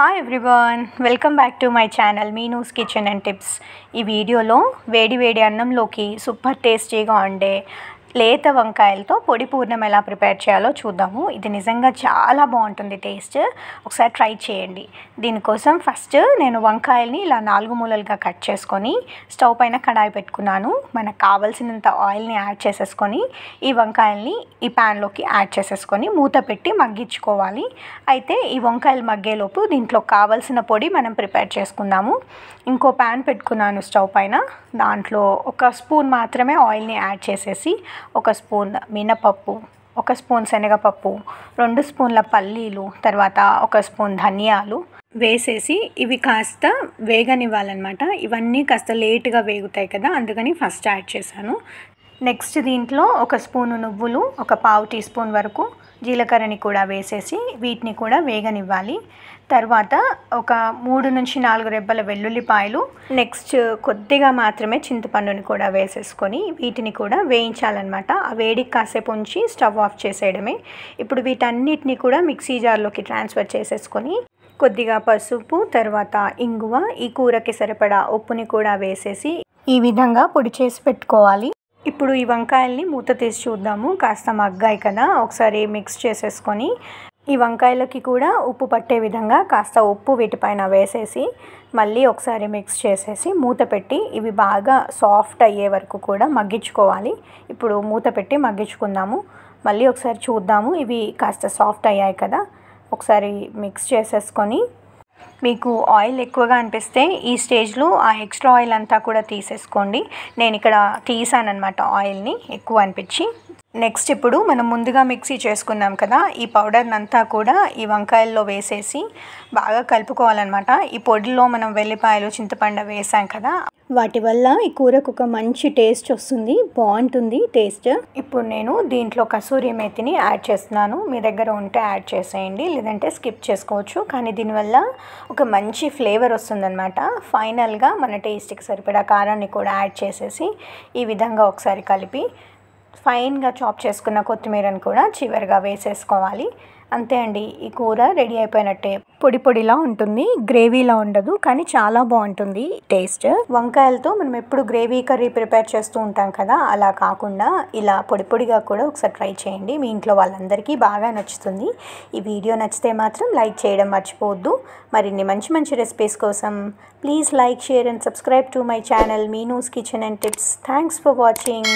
Hi everyone, welcome back to my channel Meenu's kitchen and tips. ఈ వీడియోలో వేడి వేడి అన్నంలోకి సూపర్ టేస్టీగా ఉండే లేత వంకాయలతో పొడి పూర్ణం ఎలా ప్రిపేర్ చేయాలో చూద్దాము. ఇది నిజంగా చాలా బాగుంటుంది టేస్ట్. ఒకసారి ట్రై చేయండి. దీనికోసం ఫస్ట్ నేను వంకాయల్ని ఇలా 4 మూలలుగా కట్ చేసుకొని స్టవ్ పైన కడాయి పెట్టుకున్నాను. మనకు కావాల్సినంత ఆయిల్ని యాడ్ చేసేసుకొని ఈ వంకాయల్ని ఈ ప్యాన్లోకి యాడ్ చేసేసుకొని మూత పెట్టి మగ్గించుకోవాలి. అయితే ఈ వంకాయలు మగ్గేలోపు దీంట్లో కావాల్సిన పొడి మనం ప్రిపేర్ చేసుకుందాము. ఇంకో ప్యాన్ పెట్టుకున్నాను స్టవ్ పైన. దాంట్లో 1 స్పూన్ మాత్రమే ఆయిల్ని యాడ్ చేసేసి 1 స్పూన్ మినపప్పు, 1 స్పూన్ శనగపప్పు, 2 స్పూన్ల పల్లీలు, తర్వాత 1 స్పూన్ ధనియాలు వేసేసి ఇవి కాస్త వేగనివ్వాలన్నమాట. ఇవన్నీ కాస్త లేట్గా వేగుతాయి కదా, అందుకని ఫస్ట్ యాడ్ చేశాను. నెక్స్ట్ దీంట్లో 1 స్పూను నువ్వులు, 1/4 టీ స్పూన్ వరకు జీలకర్రని కూడా వేసేసి వీటిని కూడా వేగనివ్వాలి. తర్వాత ఒక 3 నుంచి 4 రెబ్బల వెల్లుల్లిపాయలు, నెక్స్ట్ కొద్దిగా మాత్రమే చింతపండుని కూడా వేసేసుకొని వీటిని కూడా వేయించాలన్నమాట. ఆ వేడికి కాసేపు ఉంచి స్టవ్ ఆఫ్ చేసేయడమే. ఇప్పుడు వీటన్నిటిని కూడా మిక్సీ జార్లోకి ట్రాన్స్ఫర్ చేసేసుకొని కొద్దిగా పసుపు, తర్వాత ఇంగువ, ఈ కూరకి సరిపడా ఉప్పుని కూడా వేసేసి ఈ విధంగా పొడి చేసి పెట్టుకోవాలి. ఇప్పుడు ఈ వంకాయల్ని మూత తీసి చూద్దాము. కాస్త మగ్గాయి కదా, ఒకసారి మిక్స్ చేసేసుకొని ఈ వంకాయలకి కూడా ఉప్పు పట్టే విధంగా కాస్త ఉప్పు వీటిపైన వేసేసి మళ్ళీ ఒకసారి మిక్స్ చేసేసి మూత పెట్టి ఇవి బాగా సాఫ్ట్ అయ్యే వరకు కూడా మగ్గించుకోవాలి. ఇప్పుడు మూత పెట్టి మగ్గించుకుందాము. మళ్ళీ ఒకసారి చూద్దాము. ఇవి కాస్త సాఫ్ట్ అయ్యాయి కదా, ఒకసారి మిక్స్ చేసేసుకొని మీకు ఆయిల్ ఎక్కువగా అనిపిస్తే ఈ స్టేజ్లో ఆ ఎక్స్ట్రా ఆయిల్ అంతా కూడా తీసేసుకోండి. నేను ఇక్కడ తీసానన్నమాట ఆయిల్ని ఎక్కువ అనిపించి. నెక్స్ట్ ఇప్పుడు మనం ముందుగా మిక్సీ చేసుకున్నాం కదా, ఈ పౌడర్ని అంతా కూడా ఈ వంకాయల్లో వేసేసి బాగా కలుపుకోవాలన్నమాట. ఈ పొడిలో మనం వెల్లిపాయలు, చింతపండు వేసాం కదా, వాటి వల్ల ఈ కూరకు ఒక మంచి టేస్ట్ వస్తుంది, బాగుంటుంది టేస్ట్. ఇప్పుడు నేను దీంట్లో కసూరి మేతిని యాడ్ చేస్తున్నాను. మీ దగ్గర ఉంటే యాడ్ చేసేయండి, లేదంటే స్కిప్ చేసుకోవచ్చు. కానీ దీనివల్ల ఒక మంచి ఫ్లేవర్ వస్తుందన్నమాట. ఫైనల్గా మన టేస్ట్కి సరిపడా కారాన్ని కూడా యాడ్ చేసేసి ఈ విధంగా ఒకసారి కలిపి ఫైన్గా చాప్ చేసుకున్న కొత్తిమీరని కూడా చివరిగా వేసేసుకోవాలి. అంతే అండి, ఈ కూర రెడీ అయిపోయినట్టే. పొడి పొడిలా ఉంటుంది, గ్రేవీలా ఉండదు, కానీ చాలా బాగుంటుంది టేస్ట్. వంకాయలతో మనం ఎప్పుడు గ్రేవీ కర్రీ ప్రిపేర్ చేస్తూ ఉంటాం కదా, అలా కాకుండా ఇలా పొడి పొడిగా కూడా ఒకసారి ట్రై చేయండి. మీ ఇంట్లో వాళ్ళందరికీ బాగా నచ్చుతుంది. ఈ వీడియో నచ్చితే మాత్రం లైక్ చేయడం మర్చిపోవద్దు. మరిన్ని మంచి మంచి రెసిపీస్ కోసం please like, share and subscribe to my channel Meenu's kitchen and tips. Thanks for watching.